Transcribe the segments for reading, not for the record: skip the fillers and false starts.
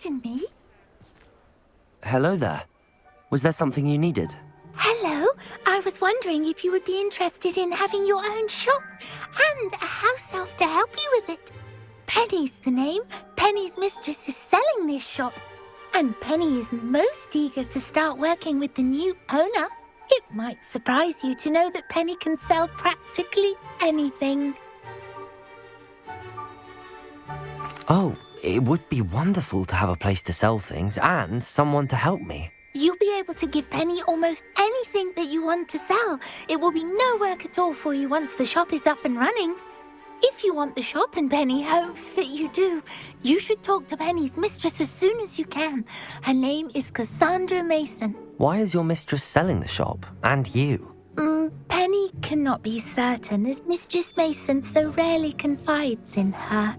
question me? Hello there. Was there something you needed? Hello, I was wondering if you would be interested in having your own shop and a house elf to help you with it. Penny's the name. Penny's mistress is selling this shop, and Penny is most eager to start working with the new owner. It might surprise you to know that Penny can sell practically anything. Oh, it would be wonderful to have a place to sell things and someone to help me. You'll be able to give Penny almost anything that you want to sell. It will be no work at all for you once the shop is up and running. If you want the shop, and Penny hopes that you do, you should talk to Penny's mistress as soon as you can. Her name is Cassandra Mason. Why is your mistress selling the shop? And you? Penny cannot be certain, as Mistress Mason so rarely confides in her.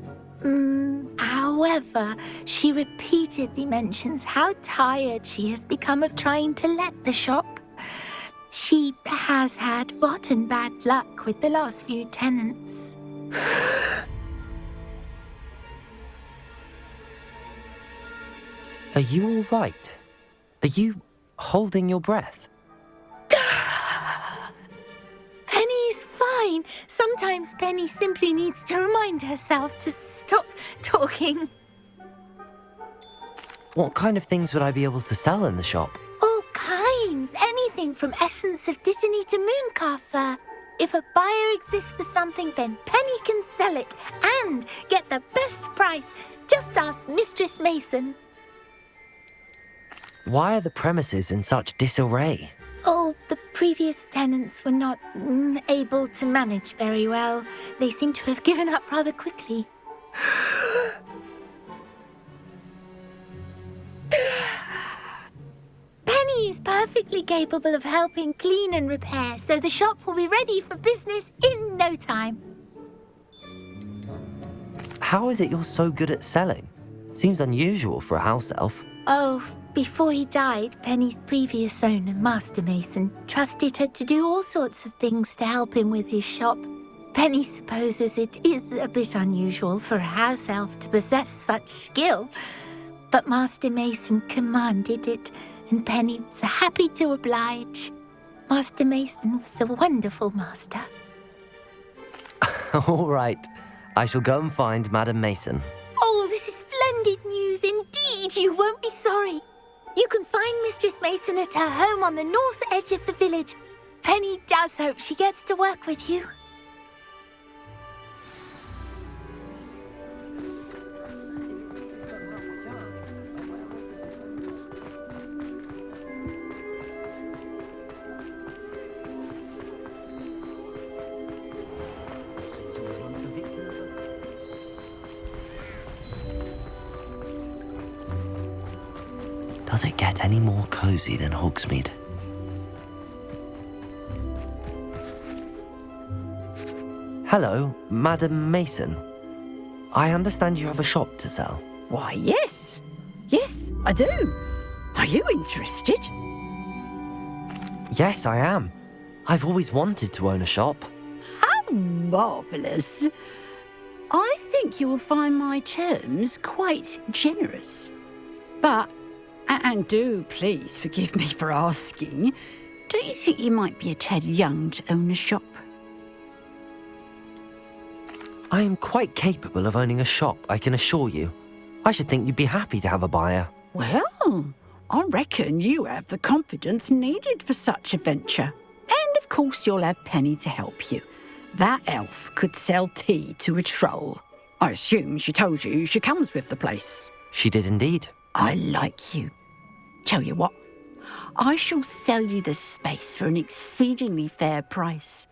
However, she repeatedly mentions how tired she has become of trying to let the shop. She has had rotten bad luck with the last few tenants. Are you all right? Are you holding your breath? Penny's fine. Sometimes Penny simply needs to remind herself to stop talking. What kind of things would I be able to sell in the shop? All kinds. Anything from essence of Disney to mooncalf fur. If a buyer exists for something, then Penny can sell it and get the best price. Just ask Mistress Mason. Why are the premises in such disarray? Oh, the previous tenants were not able to manage very well. They seem to have given up rather quickly. Penny is perfectly capable of helping clean and repair, so the shop will be ready for business in no time. How is it you're so good at selling? Seems unusual for a house elf. Oh, before he died, Penny's previous owner, Master Mason, trusted her to do all sorts of things to help him with his shop. Penny supposes it is a bit unusual for a house elf to possess such skill, but Master Mason commanded it, and Penny was happy to oblige. Master Mason was a wonderful master. All right. I shall go and find Madam Mason. Oh, this is splendid news indeed. You won't be sorry. You can find Mistress Mason at her home on the north edge of the village. Penny does hope she gets to work with you. Does it get any more cozy than Hogsmeade? Hello, Madam Mason. I understand you have a shop to sell. Why, yes. Yes, I do. Are you interested? Yes, I am. I've always wanted to own a shop. How marvellous. I think you will find my terms quite generous. But, and do please forgive me for asking, don't you think you might be a tad young to own a shop? I am quite capable of owning a shop, I can assure you. I should think you'd be happy to have a buyer. Well, I reckon you have the confidence needed for such a venture. And of course you'll have Penny to help you. That elf could sell tea to a troll. I assume she told you she comes with the place. She did indeed. I like you. Tell you what, I shall sell you the space for an exceedingly fair price.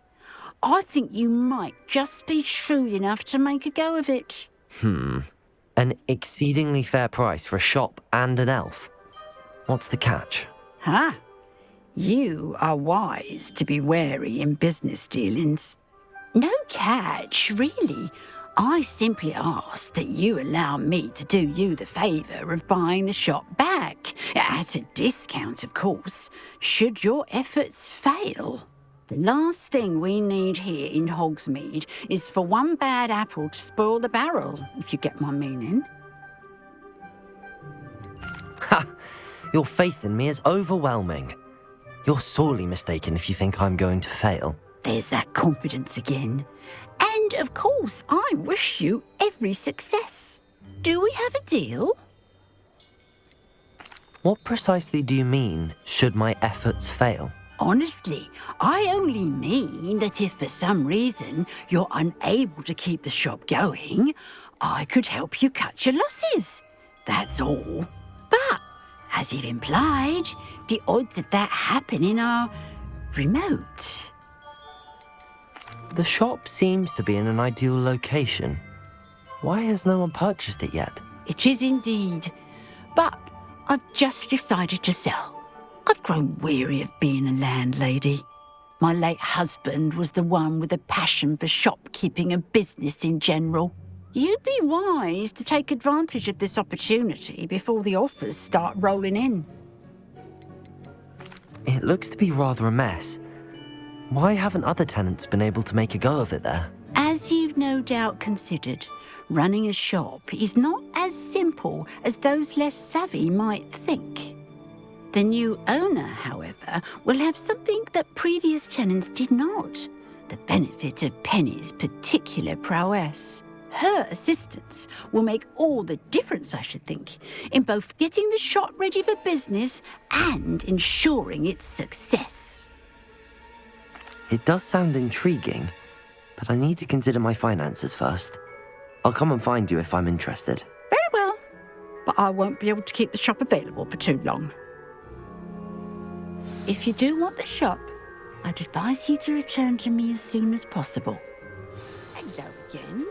I think you might just be shrewd enough to make a go of it. An exceedingly fair price for a shop and an elf. What's the catch? Huh? You are wise to be wary in business dealings. No catch, really. I simply ask that you allow me to do you the favour of buying the shop back, at a discount, of course, should your efforts fail. The last thing we need here in Hogsmeade is for one bad apple to spoil the barrel, if you get my meaning. Your faith in me is overwhelming. You're sorely mistaken if you think I'm going to fail. There's that confidence again. And, of course, I wish you every success. Do we have a deal? What precisely do you mean, should my efforts fail? Honestly, I only mean that if for some reason you're unable to keep the shop going, I could help you cut your losses. That's all. But, as you've implied, the odds of that happening are remote. The shop seems to be in an ideal location. Why has no one purchased it yet? It is indeed. But I've just decided to sell. I've grown weary of being a landlady. My late husband was the one with a passion for shopkeeping and business in general. You'd be wise to take advantage of this opportunity before the offers start rolling in. It looks to be rather a mess. Why haven't other tenants been able to make a go of it there? As you've no doubt considered, running a shop is not as simple as those less savvy might think. The new owner, however, will have something that previous tenants did not, the benefit of Penny's particular prowess. Her assistance will make all the difference, I should think, in both getting the shop ready for business and ensuring its success. It does sound intriguing, but I need to consider my finances first. I'll come and find you if I'm interested. Very well, but I won't be able to keep the shop available for too long. If you do want the shop, I'd advise you to return to me as soon as possible. Hello again.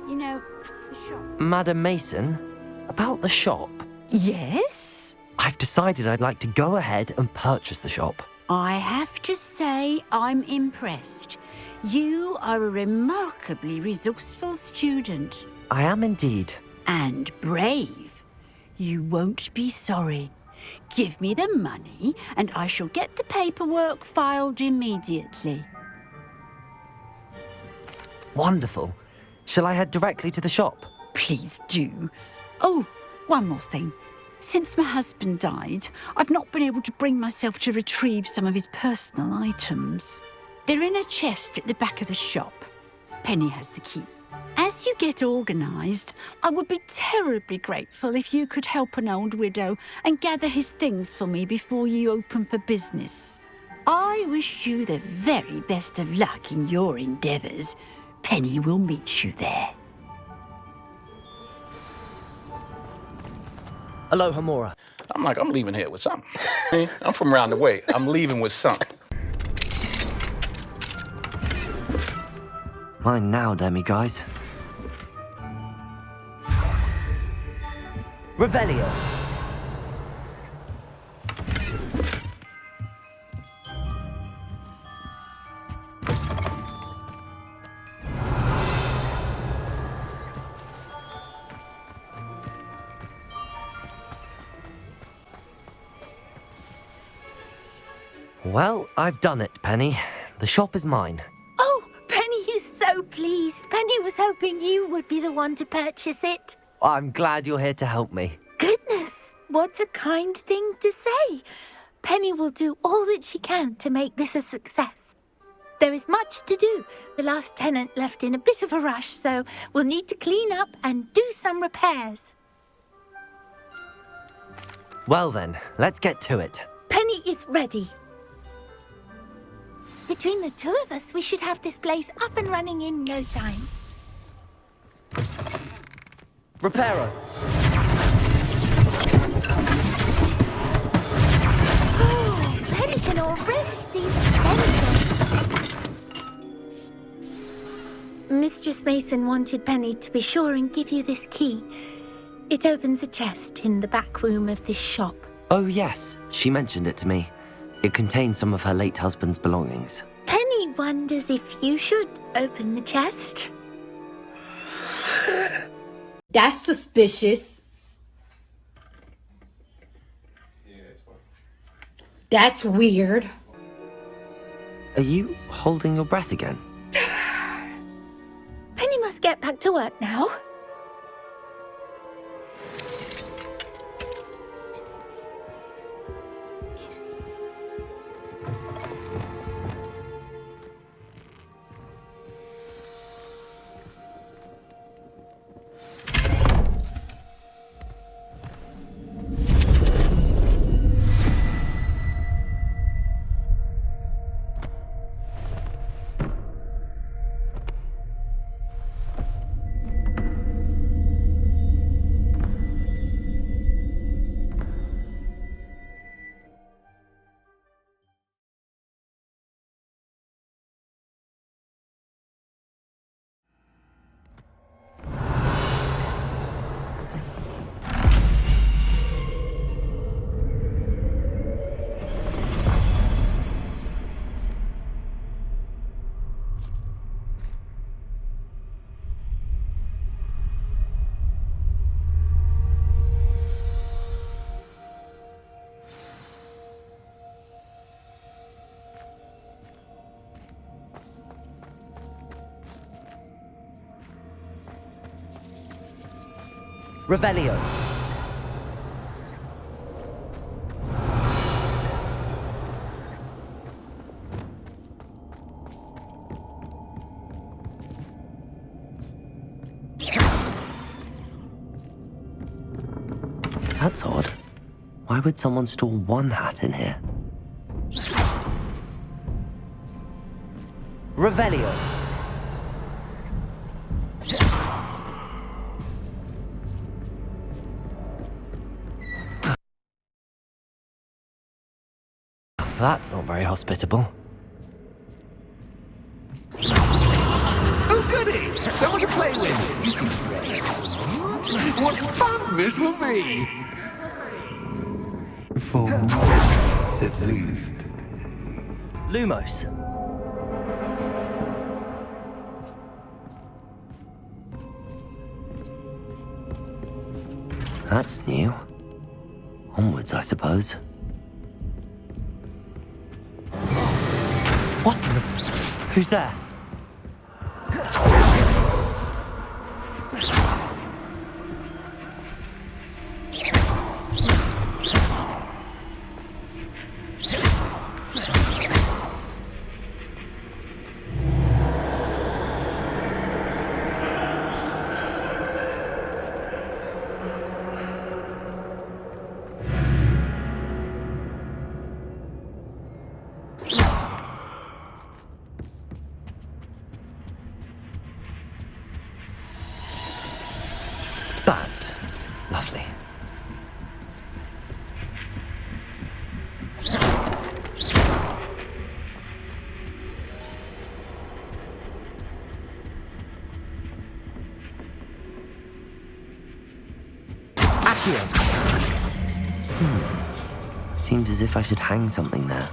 You know, the shop... Madam Mason, about the shop. Yes? I've decided I'd like to go ahead and purchase the shop. I have to say I'm impressed. You are a remarkably resourceful student. I am indeed. And brave. You won't be sorry. Give me the money and I shall get the paperwork filed immediately. Wonderful. Shall I head directly to the shop? Please do. Oh, one more thing. Since my husband died, I've not been able to bring myself to retrieve some of his personal items. They're in a chest at the back of the shop. Penny has the key. As you get organised, I would be terribly grateful if you could help an old widow and gather his things for me before you open for business. I wish you the very best of luck in your endeavours. Penny will meet you there. Aloha, Mora. I'm leaving here with something. I'm from around the way. I'm leaving with something. Mine now, guys. Revelio. Well, I've done it, Penny. The shop is mine. Oh, Penny is so pleased. Penny was hoping you would be the one to purchase it. I'm glad you're here to help me. Goodness, what a kind thing to say. Penny will do all that she can to make this a success. There is much to do. The last tenant left in a bit of a rush, so we'll need to clean up and do some repairs. Well then, let's get to it. Penny is ready. Between the two of us, we should have this place up and running in no time. Reparo. Penny can already see the potential. Mistress Mason wanted Penny to be sure and give you this key. It opens a chest in the back room of this shop. Oh yes, she mentioned it to me. It contains some of her late husband's belongings. Penny wonders if you should open the chest. That's suspicious. That's weird. Are you holding your breath again? Penny must get back to work now. Revelio. That's odd. Why would someone store one hat in here? Revelio. That's not very hospitable. Oh, goody! Someone to play with! You seem ready. What fun this will be! For me, at least. Lumos. That's new. Onwards, I suppose. What in the... Who's there? That's lovely. Accio. Seems as if I should hang something there.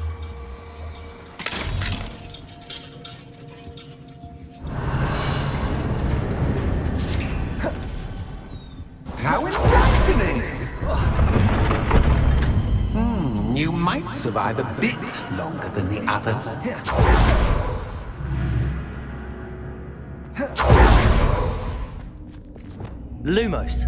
How enlightening! You might survive a bit longer than the others. Lumos.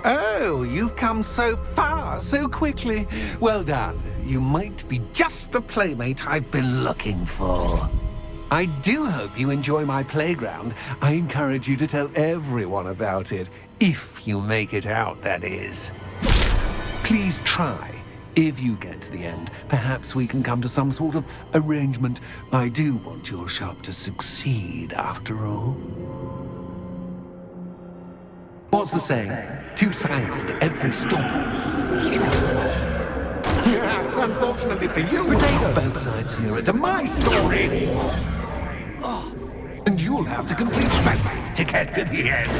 Oh, you've come so far, so quickly. Well done. You might be just the playmate I've been looking for. I do hope you enjoy my playground. I encourage you to tell everyone about it. If you make it out, that is. Please try. If you get to the end, perhaps we can come to some sort of arrangement. I do want your shop to succeed, after all. What's the saying? Two sides to every story. Unfortunately for you, both sides here are to my story. And you'll have to complete both to get to the end.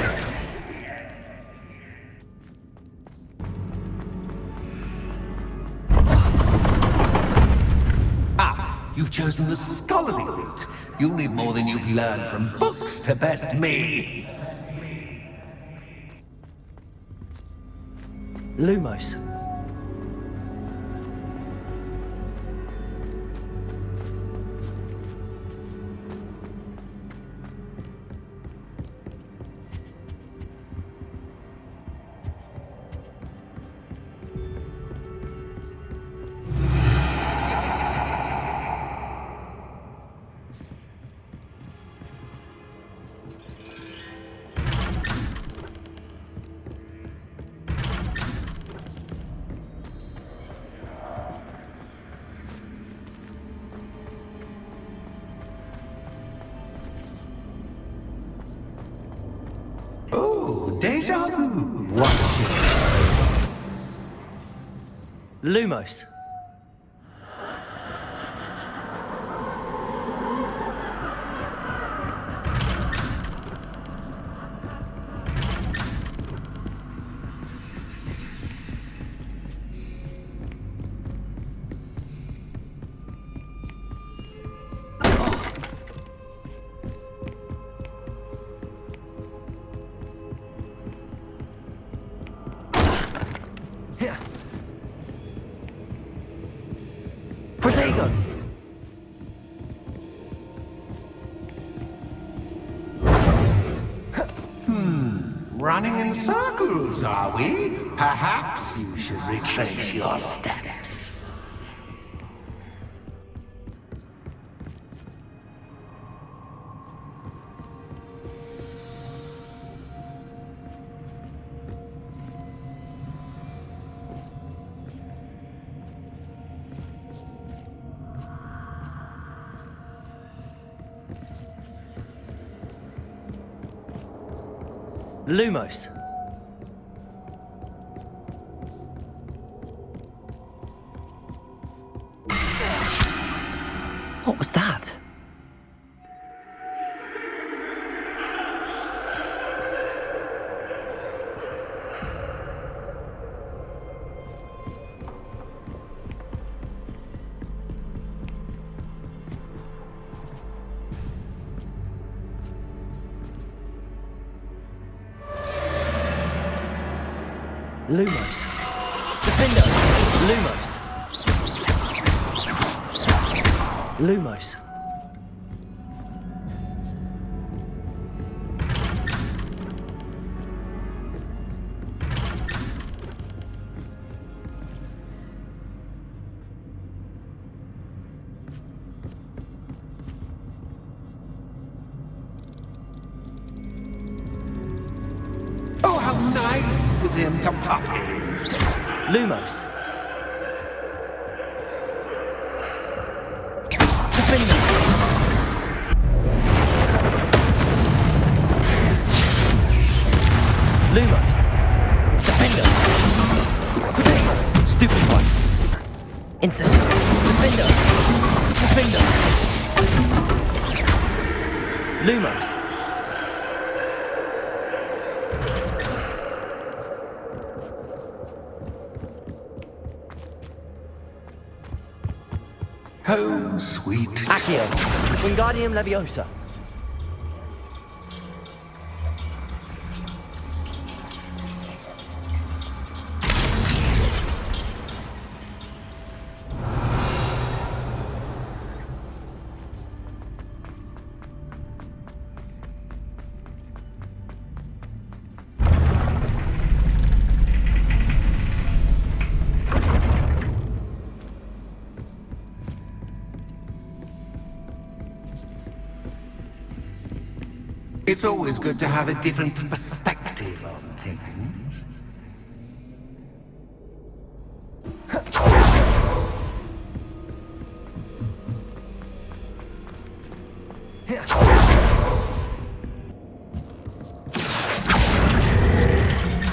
You've chosen the scholarly route. You'll need more than you've learned from books to best me. Lumos. Oh, déjà vu. Watch it. Lumos. Protego! running in circles, are we? Perhaps you should retrace your steps. Lumos. What was that? Lumos. Defender! Lumos. Lumos. Oh, how nice of him to pop in. Lumos. Defender! Lumos. Defender! Stupid one. Insect. Defender! Defender! Lumos. Oh, sweet. Accio. Wingardium Leviosa. It's always good to have a different perspective on things.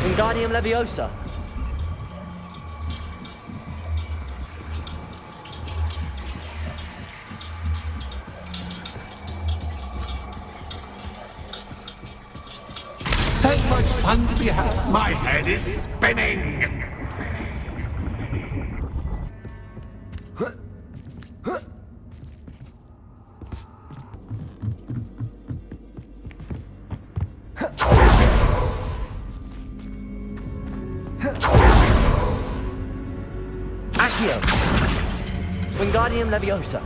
Wingardium Leviosa. So much fun to be had. My head is spinning. Accio. Wingardium Leviosa.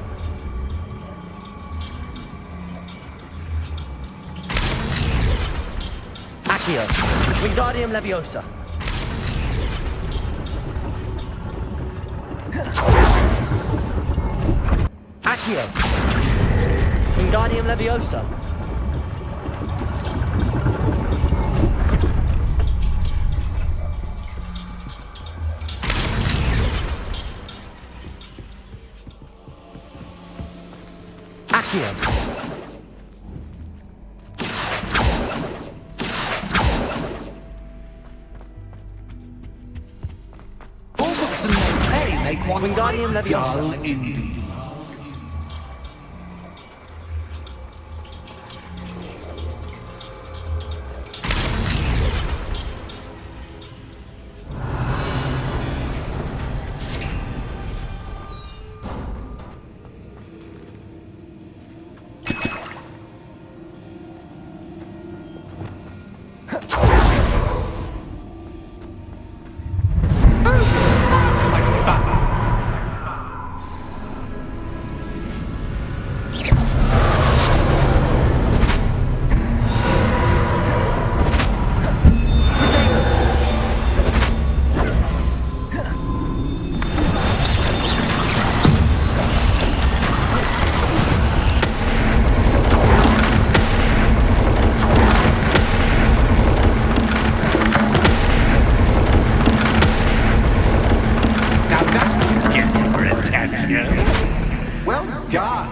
Accio. Wingardium Leviosa. Accio. Wingardium Leviosa. Accio. All books and notes, hey, make one Wingardium Leviosa. dull indeed. Well done.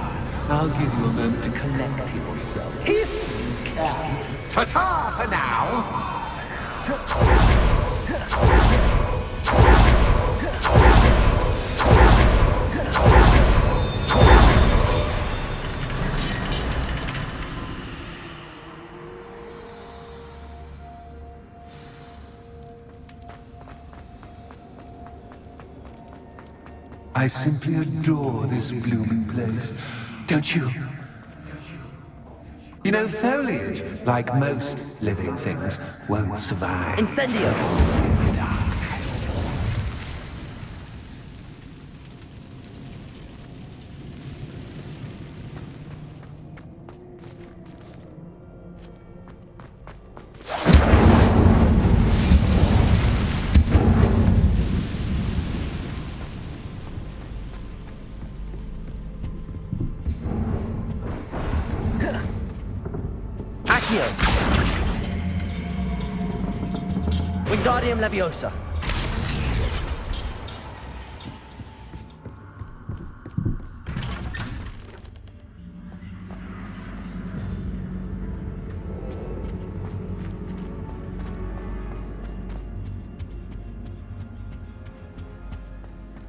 I'll give you a moment to collect yourself, if you can. Ta-ta for now. I simply adore this blooming place, don't you? You know, foliage, like most living things, won't survive. Incendio! In the dark. Accio! Wingardium Leviosa!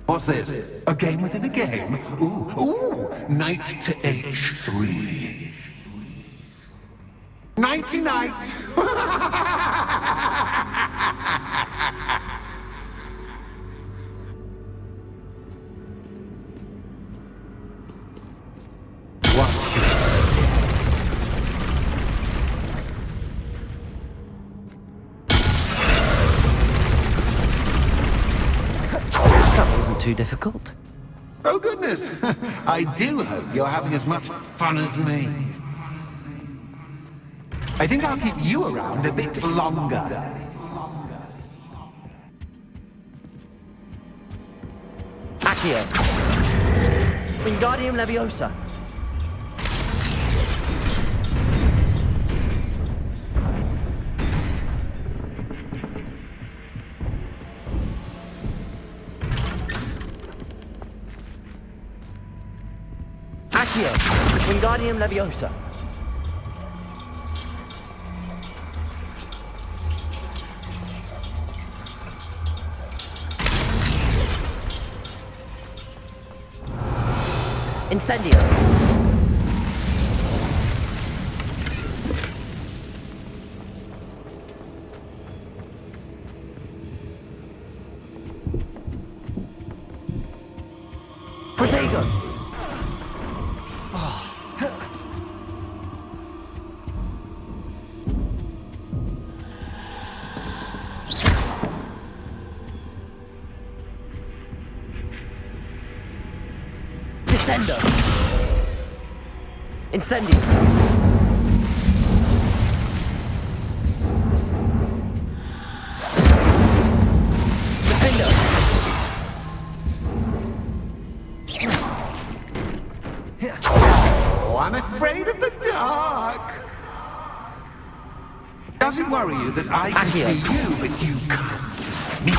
What's this? A game within a game? Ooh, knight to H3. Nighty-night! Watch your That wasn't too difficult. Oh, goodness! I do hope you're having as much fun as me. I think I'll keep you around a bit longer. Accio! Wingardium Leviosa! Accio! Wingardium Leviosa! Incendio! Protego! Descendo! Incendio! Defendo! Oh, I'm afraid of the dark. Does it worry you that I can Accio. see you, but you can't see me?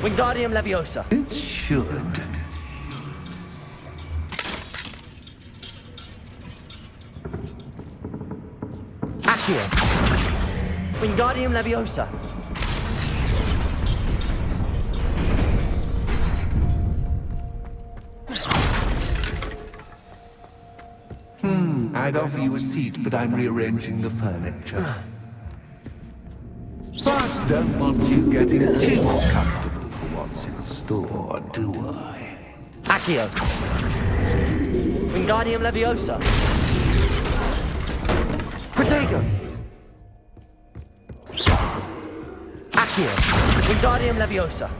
Wingardium Leviosa! It should. Accio! Wingardium Leviosa! I'd offer you a seat, but I'm rearranging the furniture. Plus, don't want you getting too comfortable for what's in store, do I? Accio! Wingardium Leviosa! Protego! Accio! Wingardium Leviosa!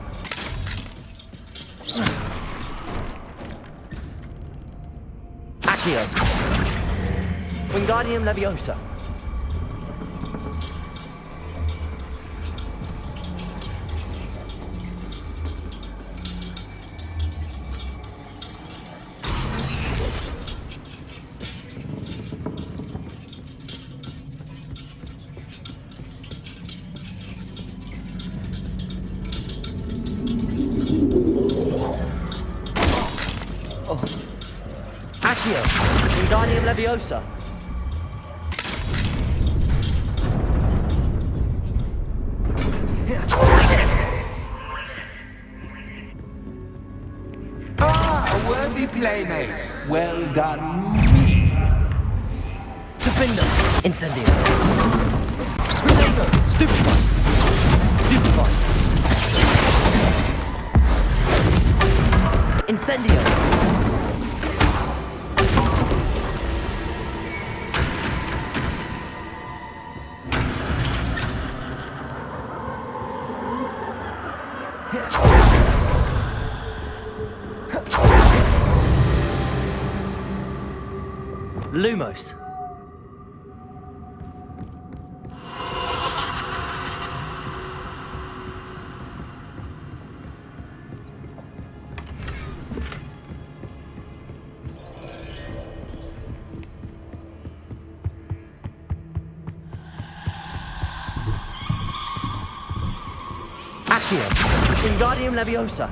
Accio! Wingardium Leviosa! Accio. Wingardium Leviosa. Ah, a worthy playmate. Well done. Defender. Incendio. Protego. Stupefy. Stupefy. Incendio. Lumos. Accio. Wingardium Leviosa.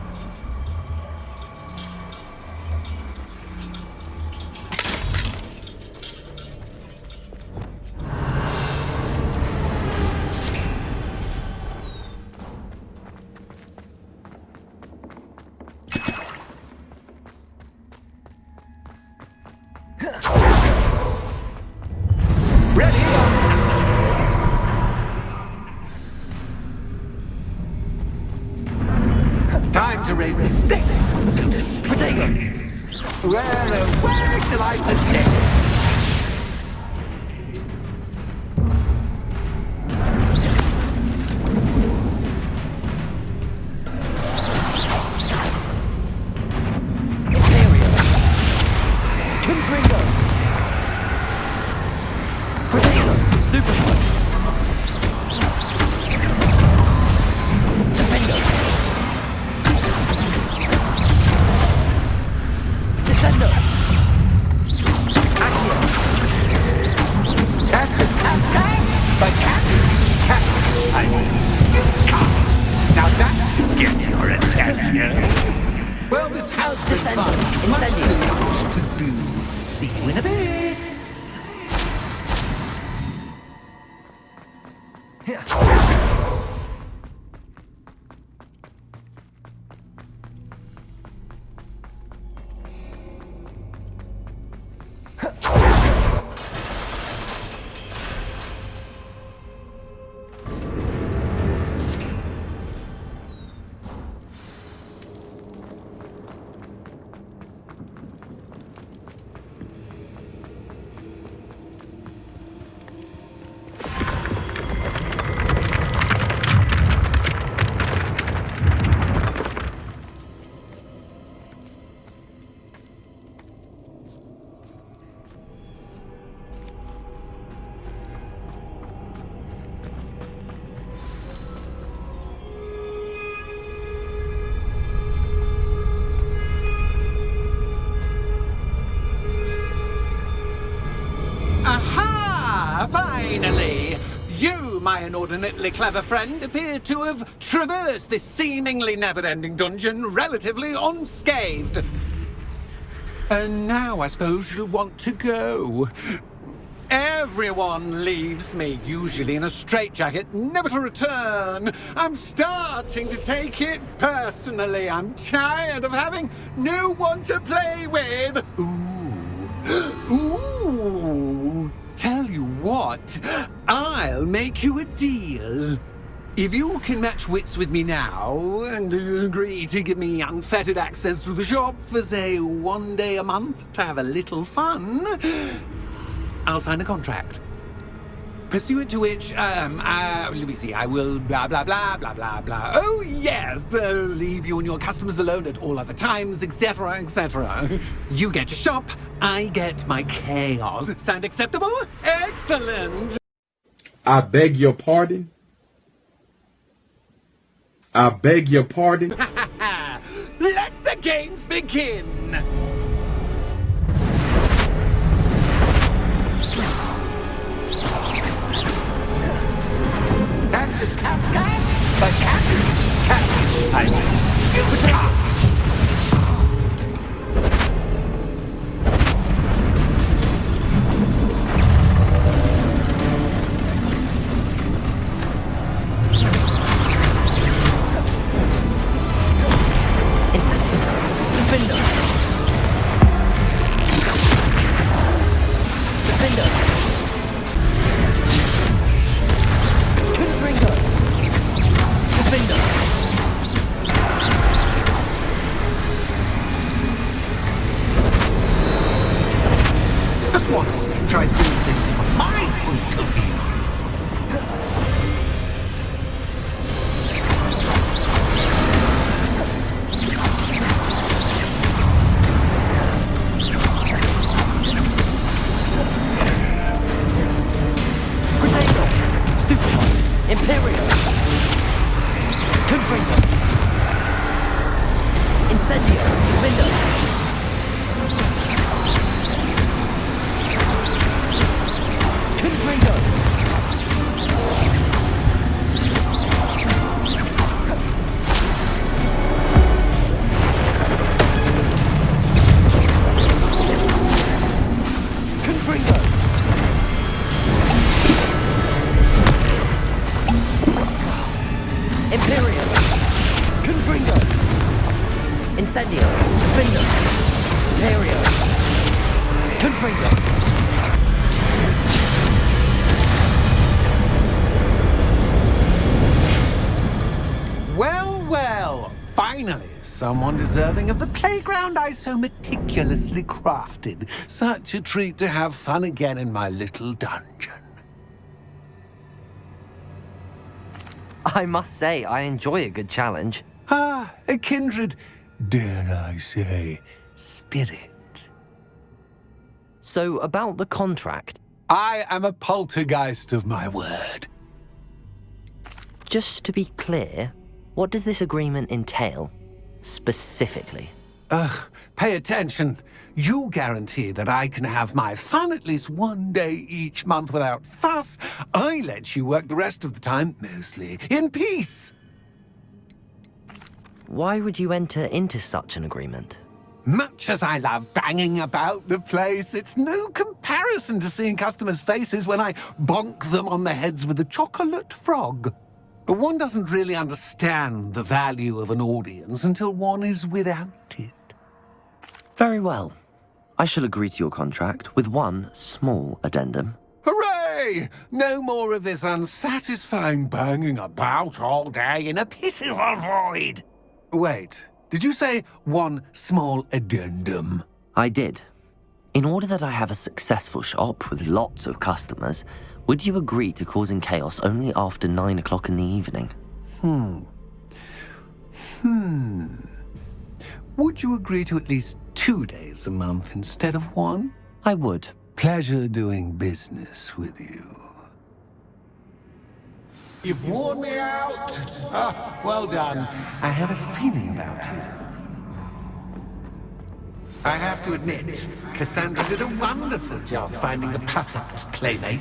Ready? Time to raise the stakes, so to speak. Protego. Where shall I put this? Imperial. Confringo. Protego. Stupefy. Defender. Descendo. Accio. But I mean, now that should get your attention. Well, this has been Descendo. fun. Much Incendio. to do. See you in a bit. Aha! Finally! You, my inordinately clever friend, appear to have traversed this seemingly never-ending dungeon relatively unscathed. And now I suppose you'll want to go. Everyone leaves me, usually in a straitjacket, never to return. I'm starting to take it personally. I'm tired of having no one to play with. Ooh. Tell you what, I'll make you a deal. If you can match wits with me now and agree to give me unfettered access to the shop for, say, 1 day a month to have a little fun, I'll sign a contract. Pursuant to which, let me see, I will blah, blah, blah, blah, blah, blah. Oh, yes, leave you and your customers alone at all other times, etc., etc. You get your shop, I get my chaos. Sound acceptable? Excellent! I beg your pardon? I beg your pardon? Let the games begin! That's cat, but cat, I try seeing things from my point of view. Imperial! Confringo! Incendio! Window! Confringo! Confringo! Imperial! Confringo! Incendio! Window! Imperial! Confringo! Well, well, finally, someone deserving of the playground I so meticulously crafted. Such a treat to have fun again in my little dungeon. I must say, I enjoy a good challenge. Ah, a kindred, dare I say, spirit. So, about the contract, I am a poltergeist of my word. just to be clear, what does this agreement entail, specifically? Pay attention. You guarantee that I can have my fun at least one day each month without fuss. I let you work the rest of the time, mostly in peace. Why would you enter into such an agreement? Much as I love banging about the place, it's no comparison to seeing customers' faces when I bonk them on the heads with a chocolate frog. One doesn't really understand the value of an audience until one is without it. Very well. I shall agree to your contract with one small addendum. Hooray! No more of this unsatisfying banging about all day in a pitiful void. Wait, did you say one small addendum? I did. In order that I have a successful shop with lots of customers, would you agree to causing chaos only after 9 o'clock in the evening? Would you agree to at least 2 days a month instead of one? I would. Pleasure doing business with you. You've worn me out. Ah, well done. I had a feeling about you. I have to admit, Cassandra did a wonderful job finding the perfect playmate.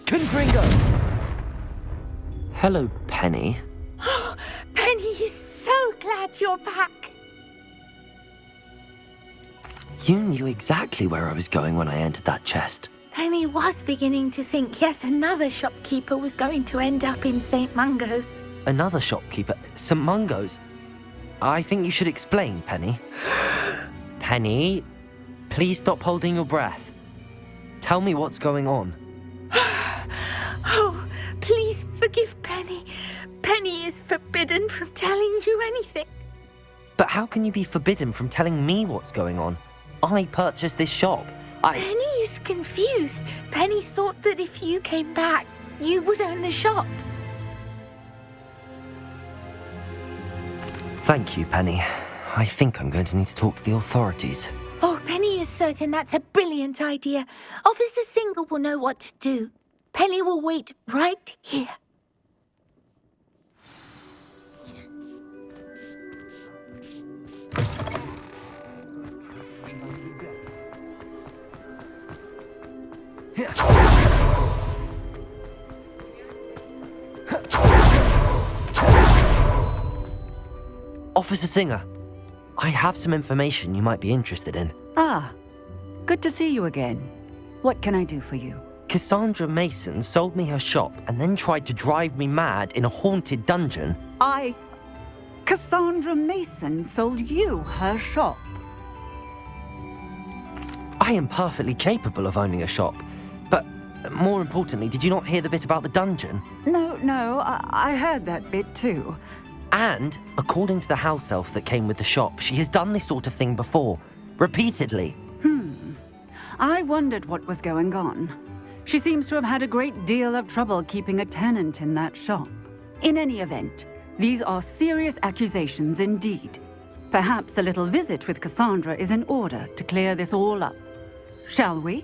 Confringo! Hello, Penny. Penny is so glad you're back. You knew exactly where I was going when I entered that chest. Penny was beginning to think yet another shopkeeper was going to end up in St. Mungo's. Another shopkeeper, St. Mungo's. I think you should explain, Penny. Penny, please stop holding your breath. Tell me what's going on. Oh, please forgive Penny. Penny is forbidden from telling you anything. But how can you be forbidden from telling me what's going on? I purchased this shop. Penny is confused. Penny thought that if you came back, you would own the shop. Thank you, Penny. I think I'm going to need to talk to the authorities. Oh, Penny is certain that's a brilliant idea. Officer Singer will know what to do. Penny will wait right here. Officer Singer, I have some information you might be interested in. Ah, good to see you again. What can I do for you? Cassandra Mason sold me her shop and then tried to drive me mad in a haunted dungeon. Cassandra Mason sold you her shop. I am perfectly capable of owning a shop. But more importantly, did you not hear the bit about the dungeon? No, I heard that bit too. And, according to the house elf that came with the shop, she has done this sort of thing before. Repeatedly. I wondered what was going on. She seems to have had a great deal of trouble keeping a tenant in that shop. In any event, these are serious accusations indeed. Perhaps a little visit with Cassandra is in order to clear this all up. Shall we?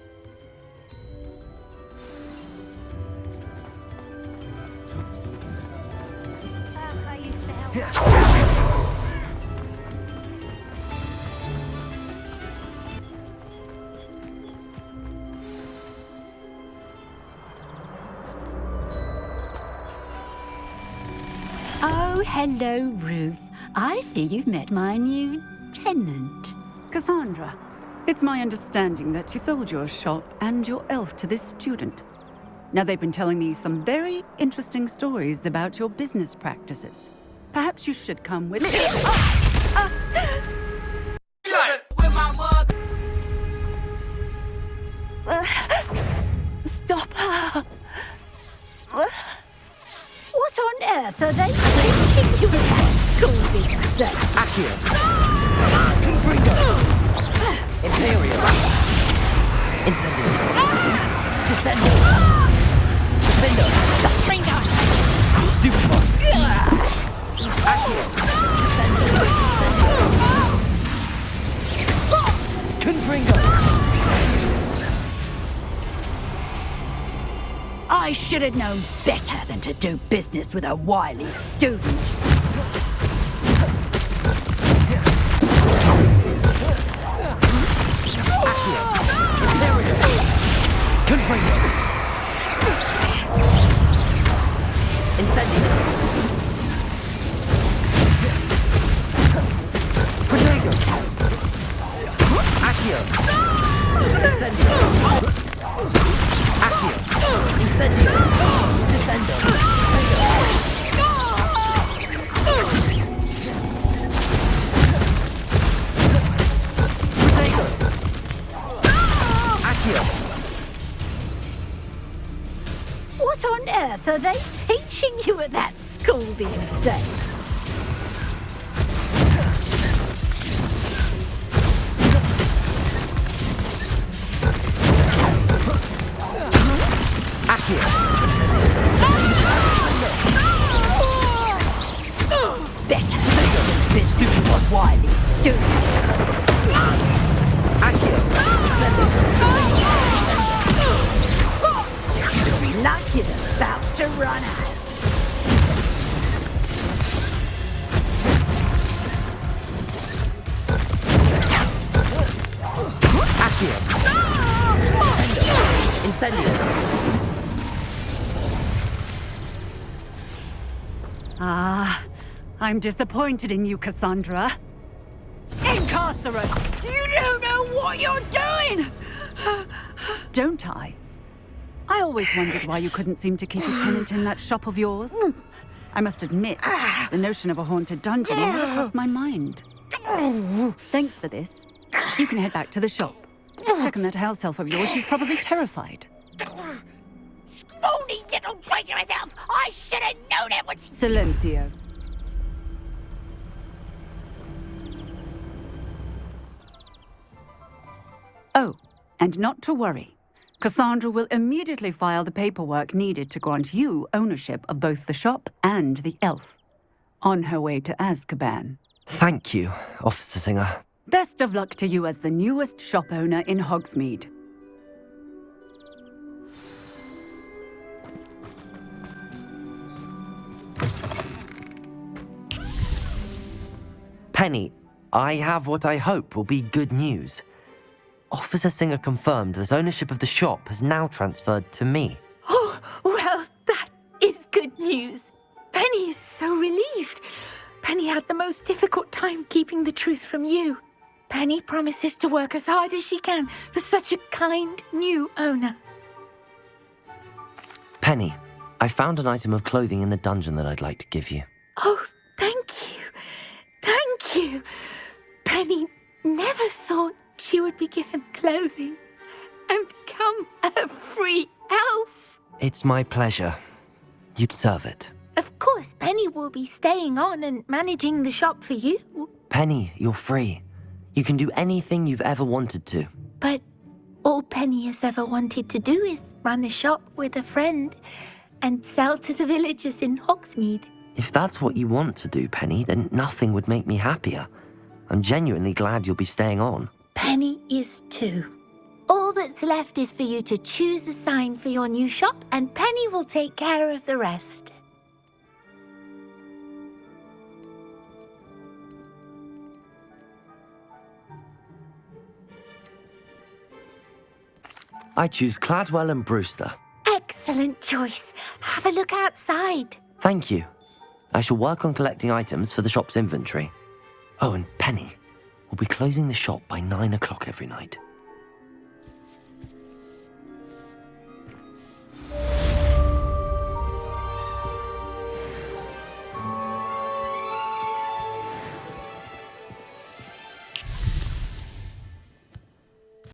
Oh, hello, Ruth. I see you've met my new tenant. Cassandra, it's my understanding that you sold your shop and your elf to this student. Now, they've been telling me some very interesting stories about your business practices. Perhaps you should come with me. Stop her! What on earth are they teaching you at school these days? Accio! Confringo! Imperial! Incendio! Descendo! Defendo! Stupefy! Accio! Descendo! Confringo! I should have known better than to do business with a wily student. Confringo! Incendio! Protego! Accio! Incendio! Accio! Incendio! Descendo! Protego! Accio! What on earth are they teaching you at that school these days? Accio! Better than business with a wily student. Accio! Luck is about to run out. Accio! Incendio! I'm disappointed in you, Cassandra. Incarcerate! You don't know what you're doing! Don't I? I always wondered why you couldn't seem to keep a tenant in that shop of yours. I must admit, the notion of a haunted dungeon never crossed my mind. Thanks for this. You can head back to the shop. Check on that house elf of yours. She's probably terrified. Scrawny little traitorous elf! I should have known it was... Silencio. Oh, and not to worry. Cassandra will immediately file the paperwork needed to grant you ownership of both the shop and the elf. On her way to Azkaban. Thank you, Officer Singer. Best of luck to you as the newest shop owner in Hogsmeade. Penny, I have what I hope will be good news. Officer Singer confirmed that ownership of the shop has now transferred to me. Oh, well, that is good news. Penny is so relieved. Penny had the most difficult time keeping the truth from you. Penny promises to work as hard as she can for such a kind new owner. Penny, I found an item of clothing in the dungeon that I'd like to give you. Oh, thank you. Thank you. Penny never thought she would be given clothing and become a free elf. It's my pleasure. You deserve it. Of course, Penny will be staying on and managing the shop for you. Penny, you're free. You can do anything you've ever wanted to. But all Penny has ever wanted to do is run a shop with a friend and sell to the villagers in Hogsmeade. If that's what you want to do, Penny, then nothing would make me happier. I'm genuinely glad you'll be staying on. Penny is too. All that's left is for you to choose a sign for your new shop, and Penny will take care of the rest. I choose Cladwell and Brewster. Excellent choice. Have a look outside. Thank you. I shall work on collecting items for the shop's inventory. Oh, and Penny, we'll be closing the shop by 9 o'clock every night.